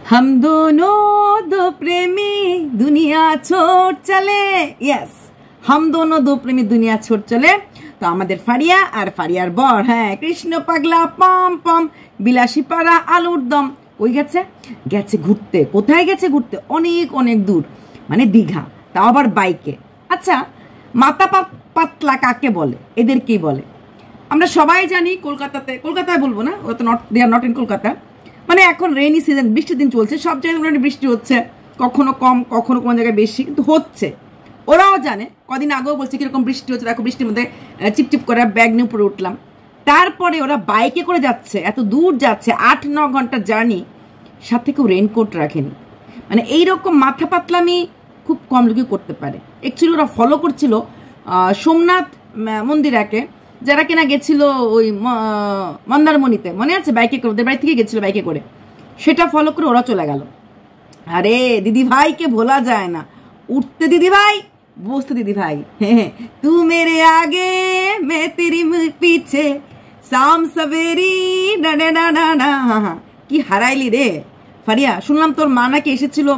हम दोनों दो प्रेमी दुनिया छोड़ चले। यस, हम दोनों दो प्रेमी दुनिया छोड़ चले। তো আমাদের ফারিয়া আর ফারিয়ার বর, হ্যাঁ, কৃষ্ণ পাগলা পম পম বিলাসী পাড়া আলুর দম, ওই গেছে গেছে ঘুরতে। কোথায় গেছে ঘুরতে? অনেক অনেক দূর, মানে দীঘা, তাও আবার বাইকে। আচ্ছা, মাথা পাতলা কাকে বলে? এদেরকেই বলে। আমরা সবাই জানি কলকাতায় বলবো না, ও তো দে আর নট ইন কলকাতা, মানে এখন রেইনি সিজন, বৃষ্টির দিন চলছে, সব জায়গায় বৃষ্টি হচ্ছে, কখনো কম কখনো কোনো জায়গায় বেশি, কিন্তু হচ্ছে। ওরাও জানে, কদিন আগেও বলছে কিরকম বৃষ্টি হচ্ছে, দেখো বৃষ্টির মধ্যে চিপচিপ করে ব্যাগ নিয়ে উপরে উঠলাম। তারপরে ওরা বাইকে করে যাচ্ছে, এত দূর যাচ্ছে, 8-9 ঘন্টার জার্নি, সাথে কেউ রেনকোট রাখেনি। মানে এইরকম মাথা পাতলামি খুব কম লোকই করতে পারে। অ্যাকচুয়ালি ওরা ফলো করছিল সোমনাথ মন্দিরাকে, যারা কিনা গেছিল ওই মন্দারমণিতে, মনে আছে? বাইকে করে, ওদের বাড়ি থেকে গেছিল বাইকে করে, সেটা ফলো করে ওরা চলে গেল। আরে দিদি ভাইকে ভোলা যায় না, উঠতে দিদি ভাই, বসতে দিদি ভাই, তু মেরে আগে মে তেরি পিছে শাম সবেরি ডাডে ডাডা না। কি হারাইলি রে ফারিয়া। শুনলাম তোর মা নাকি এসেছিল,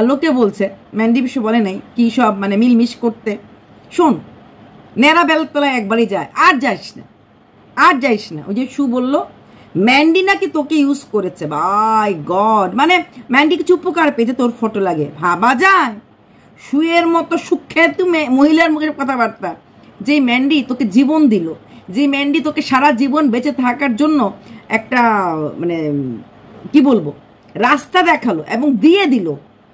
লোকে বলছে, ম্যান্ডি বিশ্ব বলে নাই, কি সব মানে মিলমিশ করতে। শোন, নেড়া বেলতলায় একবারই যায়, আর যাইস না, আর যাইস না। ওই যে শু বললো ম্যান্ডি নাকি তোকে ইউজ করেছে। বাই গড, মানে ম্যান্ডিকে কিছু উপকার পেয়েছে, তোর ফটো লাগে, ভাবা যায়? শুয়ের মতো সুখ্যাত মহিলার মুখের কথাবার্তা। যে ম্যান্ডি তোকে জীবন দিল, যে ম্যান্ডি তোকে সারা জীবন বেঁচে থাকার জন্য একটা মানে কি বলবো রাস্তা দেখালো এবং দিয়ে দিল,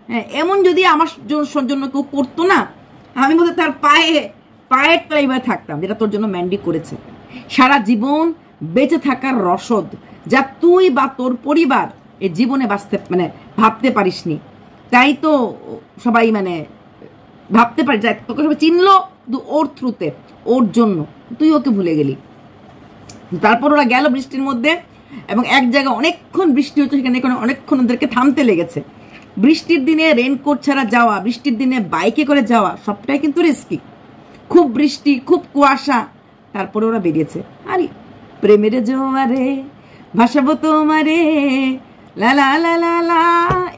হ্যাঁ, এমন যদি আমার জন্য কেউ করতো না, আমি বোধহয় তার পায়ের তলায় থাকতাম, যেটা তোর জন্য ম্যান্ডি করেছে। সারা জীবন বেঁচে থাকার রসদ, যা তুই বা তোর পরিবার এই জীবনে বাঁচতে মানে ভাবতে পারিসনি। তাই তো সবাই মানে ভাবতে পারি, যাই তোকে সবাই চিনলো ওর থ্রুতে, ওর জন্য। তুই ওকে ভুলে গেলি। তারপর ওরা গেল বৃষ্টির মধ্যে, এবং এক জায়গায় অনেকক্ষণ বৃষ্টি হচ্ছে, সেখানে অনেকক্ষণ ওদেরকে থামতে লেগেছে। বৃষ্টির দিনে রেনকোট ছাড়া যাওয়া, বৃষ্টির দিনে বাইকে করে যাওয়া, সবটাই কিন্তু রিস্কি। খুব বৃষ্টি, খুব কুয়াশা, তারপরে ওরা বেরিয়েছে। আরে প্রেমের জোয়ারে ভাসাবো তোমারে লা লা লা লা লা,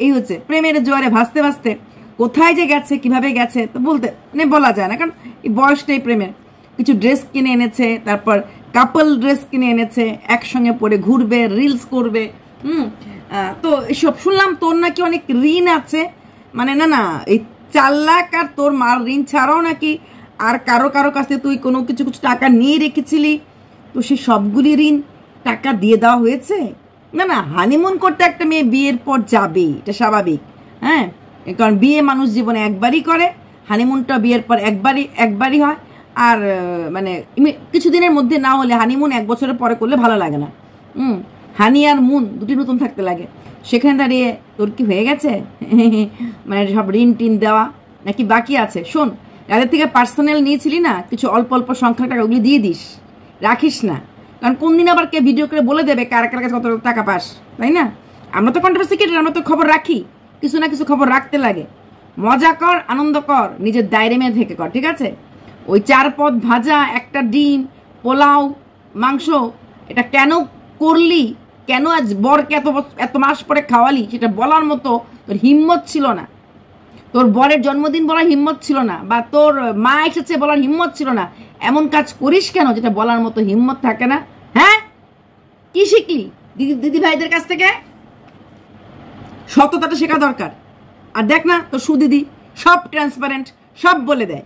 এই হচ্ছে প্রেমের জোয়ারে ভাসতে ভাসতে কোথায় যে গেছে, কিভাবে গেছে তো বলতে মানে বলা যায় না, কারণ এই বয়সটাই প্রেমের। কিছু ড্রেস কিনে এনেছে, তারপর কাপল ড্রেস কিনে এনেছে, একসঙ্গে পরে ঘুরবে, রিলস করবে। তো এসব শুনলাম তোর নাকি অনেক ঋণ আছে, মানে না এই 4 লাখ আর তোর মার ঋণ ছাড়াও নাকি আর কারো কাছে তুই কোনো কিছু টাকা নিয়ে রেখেছিলি, তো সে সবগুলি ঋণ টাকা দিয়ে দেওয়া হয়েছে। না হানিমুন করতে একটা মেয়ে বিয়ের পর যাবেই, এটা স্বাভাবিক, হ্যাঁ, কারণ বিয়ে মানুষ জীবনে একবারই করে, হানিমুনটা বিয়ের পর একবারই হয়। আর মানে কিছুদিনের মধ্যে না হলে, হানিমুন 1 বছরের পরে করলে ভালো লাগে না। হানি আর মুন দুটি নতুন থাকতে লাগে। সেখানে দাঁড়িয়ে তোর কি হয়ে গেছে? মানে সব ঋণ টিন দেওয়া নাকি বাকি আছে? শোন, যাদের থেকে পার্সোনাল নিয়েছিলি না, কিছু অল্প অল্প সংখ্যা টাকা, ওগুলি দিয়ে দিস, রাখিস না। কারণ কোন দিন আবার কে ভিডিও করে বলে দেবে কার কাছে কত টাকা পাস, তাই না? আমরা তো কন্ট্রোভার্সি ক্রিয়েটর, আমরা তো খবর রাখি, কিছু না কিছু খবর রাখতে লাগে। মজা কর, আনন্দ কর, নিজের দায়রে মেয়ে থেকে কর, ঠিক আছে? ওই 4 পদ ভাজা, একটা ডিম, পোলাও, মাংস, এটা কেন করলি, কেন আজ বরকে এত মাস পরে খাওয়ালি, সেটা বলার মতো তোর হিম্মত ছিল না। তোর বরের জন্মদিন বলার হিম্মত ছিল না, বা তোর মা এসেছে বলার হিম্মত ছিল না। এমন কাজ করিস কেন যেটা বলার মতো হিম্মত থাকে না? হ্যাঁ, কি শিখলি দিদি ভাইদের কাছ থেকে? সততাটা শেখা দরকার। আর দেখ না তোর সুদিদি সব ট্রান্সপারেন্ট, সব বলে দেয়,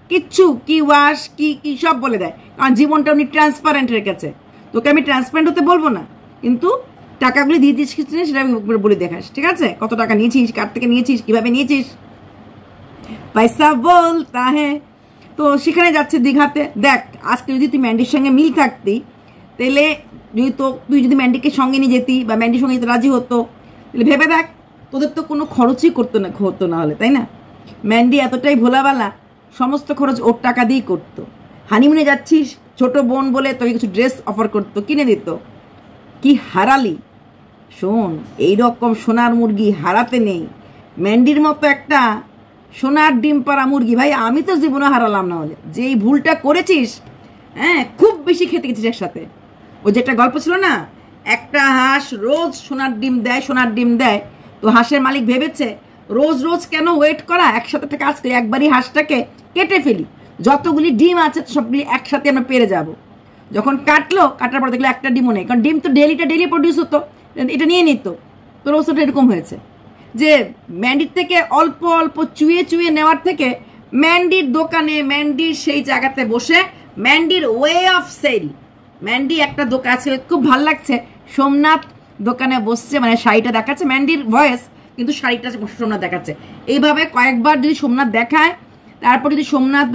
কিচ্ছু কি ওয়াশ কি কি সব বলে দেয়, কারণ জীবনটা উনি ট্রান্সপারেন্ট রেখেছে। তোকে আমি ট্রান্সপারেন্ট হতে বলবো না, কিন্তু টাকাগুলি দিয়ে দিস সেটা বলে দেখাস, ঠিক আছে? কত টাকা নিয়েছিস, কার থেকে নিয়েছিস, কিভাবে নিয়েছিস, পয়সা বলতা হ্যাঁ। তো সেখানে যাচ্ছে দীঘাতে। দেখ, আজকে যদি তুই ম্যান্ডির সঙ্গে মিল থাকতি, তাহলে তুই যদি ম্যান্ডিকে সঙ্গে নিয়ে যেতি বা ম্যান্ডির সঙ্গে যেতে রাজি হতো, তাহলে ভেবে দেখ, তোদের তো কোনো খরচই হতো না হলে, তাই না? ম্যান্ডি এতটাই ভোলাবালা, সমস্ত খরচ ওর টাকা দিয়েই করতো। হানিমুনে যাচ্ছিস, ছোট বোন বলে তোকে কিছু ড্রেস অফার করতো, কিনে দিত। কি হারালি? শোন, এইরকম সোনার মুরগি হারাতে নেই। ম্যান্ডির মতো একটা সোনার ডিম পাড়া মুরগি, ভাই আমি তো জীবনে হারালাম না হলে। যেই ভুলটা করেছিস, হ্যাঁ, খুব বেশি খেতে গেছিস একসাথে। ওই যে একটা গল্প ছিল না, একটা হাঁস রোজ সোনার ডিম দেয়, তো হাঁসের মালিক ভেবেছে রোজ রোজ কেন ওয়েট করা, একসাথে একটা কাজ করি, একবারই হাঁসটাকে কেটে ফেলি, যতগুলি ডিম আছে সবগুলি একসাথে আমরা পেরে যাব। যখন কাটার পর দেখলো একটা ডিমও নেই, কারণ ডিম তো ডেলি প্রডিউস হতো, এটা নিয়ে নিত। তো রোস্টটা এরকম হয়েছে যে ম্যান্ডির থেকে অল্প অল্প চুয়ে নেওয়ার থেকে ম্যান্ডির দোকানে, ম্যান্ডির সেই জায়গাতে বসে, ম্যান্ডির ওয়ে অফ সেল, ম্যান্ডি একটা দোকান আছে, খুব ভালো লাগছে, সোমনাথ দোকানে বসছে, মানে শাড়িটা দেখাচ্ছে ম্যান্ডির ভয়েস, কিন্তু শাড়িটা সোমনাথ দেখাচ্ছে। এইভাবে কয়েকবার যদি সোমনাথ দেখায়, তারপর যদি সোমনাথ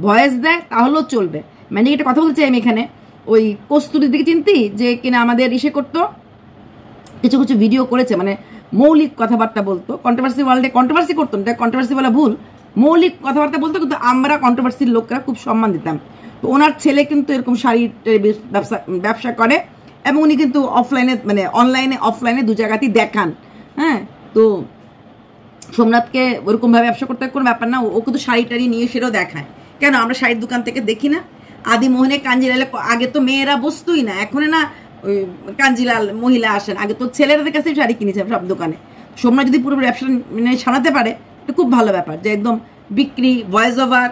ভয়েস দেয়, তাহলেও চলবে। ম্যান্ডি একটা কথা বলতে চাই আমি এখানে, ওই কস্তুরির দিকে চিনতি, যে কিনা আমাদের ইসে করতো, কিছু কিছু ভিডিও করেছে, মানে মৌলিক কথাবার্তা বলতো, কন্ট্রোভার্সি ওয়ার্ল্ডে কন্ট্রোভার্সি করতো, কন্ট্রোভার্সি বলা ভুল, মৌলিক কথাবার্তা বলতো, কিন্তু আমরা কন্ট্রোভার্সির লোকরা খুব সম্মান দিতাম। তো ওনার ছেলে কিন্তু এরকম শাড়ির ব্যবসা করে, এবং উনি কিন্তু অফলাইনে, মানে অনলাইনে অফলাইনে দু জায়গাতেই দেখান। হ্যাঁ, তো সোমনাথকে ওরকমভাবে ব্যবসা করতে কোনো ব্যাপার না, ও কিন্তু শাড়ি টাড়ি নিয়ে সেটাও দেখায়। কেন আমরা শাড়ির দোকান থেকে দেখি না? আদিমোহনে কাঞ্জিলালে আগে তো মেয়েরা বসতোই না, এখন না ওই কাঞ্জিলাল মহিলা আসেন, আগে তো ছেলেদের কাছে শাড়ি কিনেছে সব দোকানে। সোমনাথ যদি পুরো ব্যবসা সামলাতে পারে, এটা খুব ভালো ব্যাপার, যে একদম বিক্রি, ভয়েস ওভার,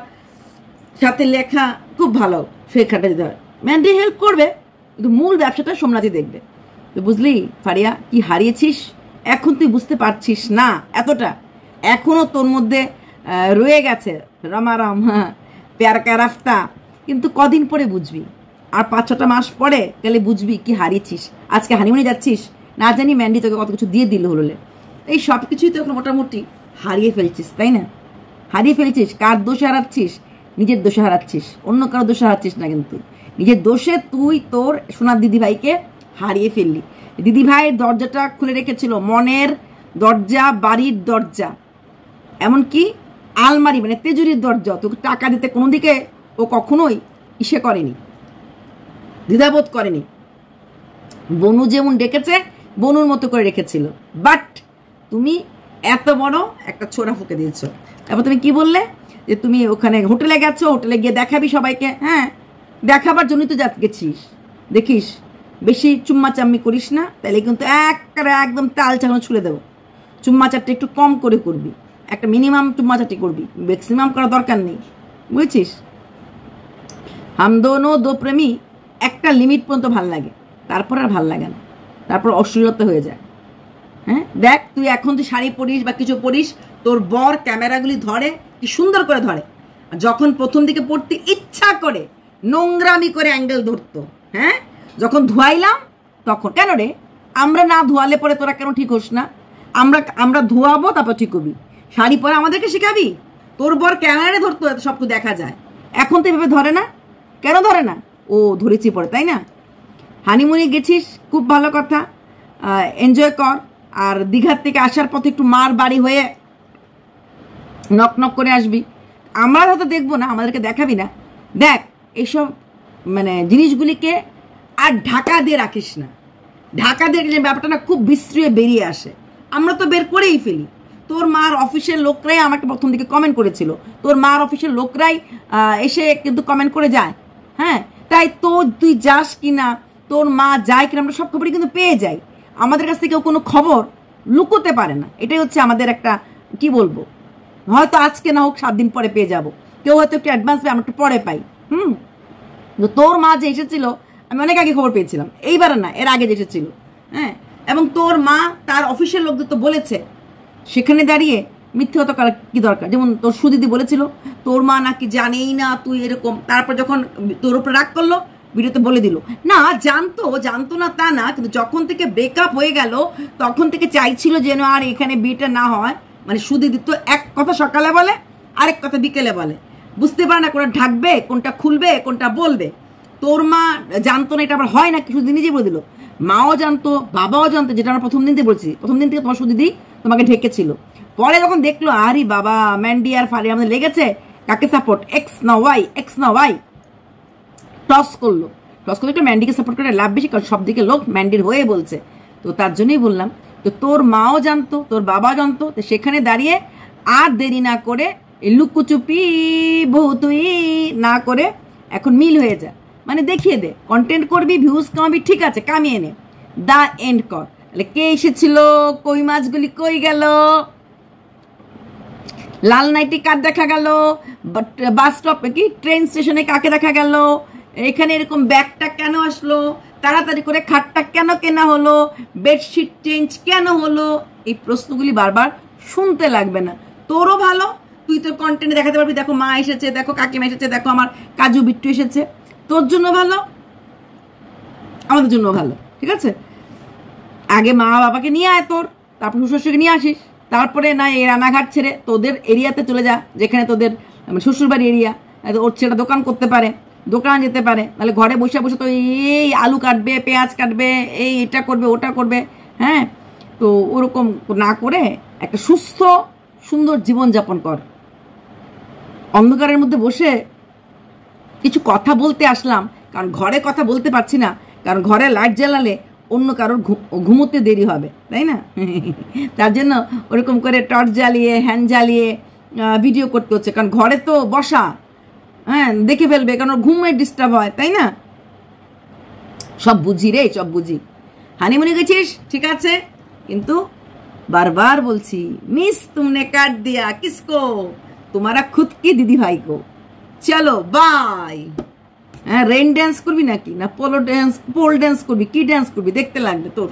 সাথে লেখা, খুব ভালো শেখাটা দিতে হয়। ম্যান্ডি হেল্প করবে, কিন্তু মূল ব্যবসাটা সোমনাথই দেখবে। তো বুঝলি ফারিয়া, কি হারিয়েছিস এখন তুই বুঝতে পারছিস না এতটা, এখনো তোর মধ্যে রয়ে গেছে রামারাম, হ্যাঁ, প্যার কা রাফতা, কিন্তু কদিন পরে বুঝবি, আর 5-6টা মাস পরে গেলে বুঝবি কি হারিয়েছিস। আজকে হানিমুনে যাচ্ছিস, না জানি ম্যান্ডি তোকে কত কিছু দিয়ে দিল হলে, এই সব কিছুই তো এখন মোটামুটি হারিয়ে ফেলছিস, তাই না? হারিয়ে ফেলছিস, কার দোষে হারাচ্ছিস? নিজের দোষে হারাচ্ছিস, অন্য কারো দোষে হারাচ্ছিস না, কিন্তু নিজের দোষে তুই তোর সোনার দিদিভাইকে হারিয়ে ফেললি। দিদিভাইয়ের দরজাটা খুলে রেখেছিল, মনের দরজা, বাড়ির দরজা, এমনকি আলমারি, মানে তেজুরির দরজা, তোকে টাকা দিতে কোনো দিকে ও কখনোই ইসে করেনি, দ্বিধাবোধ করেনি। বনু যেমন ডেকেছে বনুর মতো করে রেখেছিল, বাট তুমি এত বড় একটা ছোড়া ফুকে দিয়েছ। তারপর তুমি কি বললে যে তুমি ওখানে হোটেলে গেছো, হোটেলে গিয়ে দেখাবি সবাইকে। হ্যাঁ, দেখাবার জন্যই তো গেছিস। দেখিস বেশি চুম্মা চাম্মি করিস না, তাহলে কিন্তু একদম তাল চালানো ছুলে দেবো। চুম্মা চারটে একটু কম করে করবি, একটা মিনিমাম চুম্মা চারটি করবি, ম্যাক্সিমাম করার দরকার নেই, বুঝেছিস? হাম দোনো দো প্রেমী একটা লিমিট পর্যন্ত ভাল লাগে, তারপর আর ভাল লাগে না, তারপর অশ্লীলতা হয়ে যায়। হ্যাঁ, দেখ তুই এখন তুই শাড়ি পরিস বা কিছু পরিস, তোর বর ক্যামেরাগুলি ধরে, কি সুন্দর করে ধরে। যখন প্রথম দিকে পড়তে ইচ্ছা করে নোংরামি করে অ্যাঙ্গেল ধরতো, হ্যাঁ, যখন ধোয়াইলাম তখন, কেন রে আমরা না ধোয়ালে পরে তোরা কেন ঠিক হোস না? আমরা ধোয়াবো, তারপর ঠিক হবি। শাড়ি পরে আমাদেরকে শেখাবি? তোর বর ক্যামেরায় ধরতো, সব কিছু দেখা যায়, এখন তো এভাবে ধরে না। কেন ধরে না? ও ধরেছি পরে, তাই না? হানিমুনে গেছিস, খুব ভালো কথা, এনজয় কর। আর দীঘার থেকে আসার পথে একটু মার বাড়ি হয়ে নক নক করে আসবি। আমরা হয়তো দেখবো না, আমাদেরকে দেখাবি না। দেখ এইসব মানে জিনিসগুলিকে আর ঢাকা দিয়ে রাখিস না। ঢাকা দিয়ে যে ব্যাপারটা না খুব বিশ্রীয়ে বেরিয়ে আসে, আমরা তো বের করেই ফেলি। তোর মার অফিসের লোকরাই আমাকে প্রথম দিকে কমেন্ট করেছিল, তোর মার অফিসের লোকরাই এসে কিন্তু কমেন্ট করে যায়। হ্যাঁ, তাই তো তুই যাস কিনা, তোর মা যায় কিনা, আমরা সব খবরই কিন্তু পেয়ে যাই। আমাদের কাছ থেকে কেউ কোনো খবর লুকোতে পারে না, এটাই হচ্ছে আমাদের একটা, কি বলবো, হয়তো আজকে না হোক 7 দিন পরে পেয়ে যাব, কেউ হয়তো একটু অ্যাডভান্স পেয়ে, আমরা একটু পরে পাই। তোর মা যে এসেছিল আমি অনেক আগে খবর পেয়েছিলাম, এইবার না, এর আগে যে এসেছিল। হ্যাঁ, এবং তোর মা তার অফিসের লোকদের তো বলেছে, সেখানে দাঁড়িয়ে মিথ্যে হতো কি দরকার? যেমন তোর সুদিদি বলেছিল তোর মা নাকি জানেই না তুই এরকম, তারপর যখন তোর উপরে রাগ করলো ভিডিওতে বলে দিল। না, জানতো না তা না, কিন্তু যখন থেকে ব্রেকআপ হয়ে গেল তখন থেকে চাইছিল যেন আর এখানে বিয়েটা না হয়। মানে সুদিদি তো এক কথা সকালে বলে, আরেক কথা বিকেলে বলে, বুঝতে পারে না কোনটা ঢাকবে, কোনটা খুলবে, কোনটা বলবে। তোর মা জানতো না, এটা আবার হয় না, সুদিদি নিজে বলে দিল। মাও জানতো, বাবাও জানতো, যেটা আমরা প্রথম দিন থেকে বলছি, প্রথম দিন থেকে তোমার সুদিদি তোমাকে ঢেকেছিল। পরে যখন দেখলো আরে বাবা ম্যান্ডি আর ফারিয়া আমাদের লেগেছে, কাকে সাপোর্ট, এক্স না ওয়াই, টস করলো একটু ম্যান্ডিকে সাপোর্ট করে লাভ বেশি, কারণ সব দিকে লোক ম্যান্ডির হয়ে বলছে। তো তার জন্যই বললাম, তো তোর মাও জানতো, তোর বাবা জানতো, তো সেখানে দাঁড়িয়ে আর দেরি না করে লুকুচুপি বহু তুই না করে এখন মিল হয়ে যা, মানে দেখিয়ে দে, কন্টেন্ট করবি, ভিউজ কামাবি, ঠিক আছে, কামিয়ে নে, দা এন্ড কর। কে এসেছিল, কই মাছগুলি কই গেল, লাল নাইটি কার দেখা গেল, বাস স্টপে কি ট্রেন স্টেশনে কাকে দেখা গেল, এখানে এরকম ব্যাগটা কেন আসলো, তাড়াতাড়ি করে খাটটা কেন কেনা হলো, বেডশিট চেঞ্জ কেন হলো, এই প্রশ্নগুলি বারবার শুনতে লাগবে না। তোরও ভালো, তুই তোর কন্টেন্টে দেখাতে পারবি, দেখো মা এসেছে, দেখো কাকিমা এসেছে, দেখো আমার কাজু বিট্টু এসেছে। তোর জন্য ভালো, আমাদের জন্য ভালো, ঠিক আছে? আগে মা বাবাকে নিয়ে আয় তোর, তারপর শ্বশুরকে নিয়ে আসিস, তারপরে না এই রানাঘাট ছেড়ে তোদের এরিয়াতে চলে যা, যেখানে তোদের শ্বশুরবাড়ি এরিয়া, ওর ছেলেটা দোকান করতে পারে, দোকান যেতে পারে, নাহলে ঘরে বসে বসে তো এই আলু কাটবে, পেঁয়াজ কাটবে, এই এটা করবে ওটা করবে। হ্যাঁ, তো ওরকম না করে একটা সুস্থ সুন্দর জীবনযাপন কর। অন্ধকারের মধ্যে বসে কিছু কথা বলতে আসলাম, কারণ ঘরে কথা বলতে পারছি না, কারণ ঘরে লাইট জ্বালালে অন্য কারোর ঘুমোতে দেরি হবে, তাই না? তার জন্য ওরকম করে টর্চ জ্বালিয়ে হ্যান্ড জ্বালিয়ে ভিডিও করতে হচ্ছে, কারণ ঘরে তো বসা, হ্যাঁ দেখে ফেলবে, কারণ ঘুমের ডিস্টার্ব হয়, তাই না? সব বুঝি রে, সব বুঝি। হানিমুনে গেছিস ঠিক আছে, কিন্তু বারবার বলছি, মিস তুমনে কাট দিয়া কিসকো, তোমারা খুদ কি দিদি ভাই কো। চলো বাই। হ্যাঁ, রেইন ড্যান্স করবি নাকি, না পোল ড্যান্স করবি, কি ড্যান্স করবি দেখতে লাগবে তোর।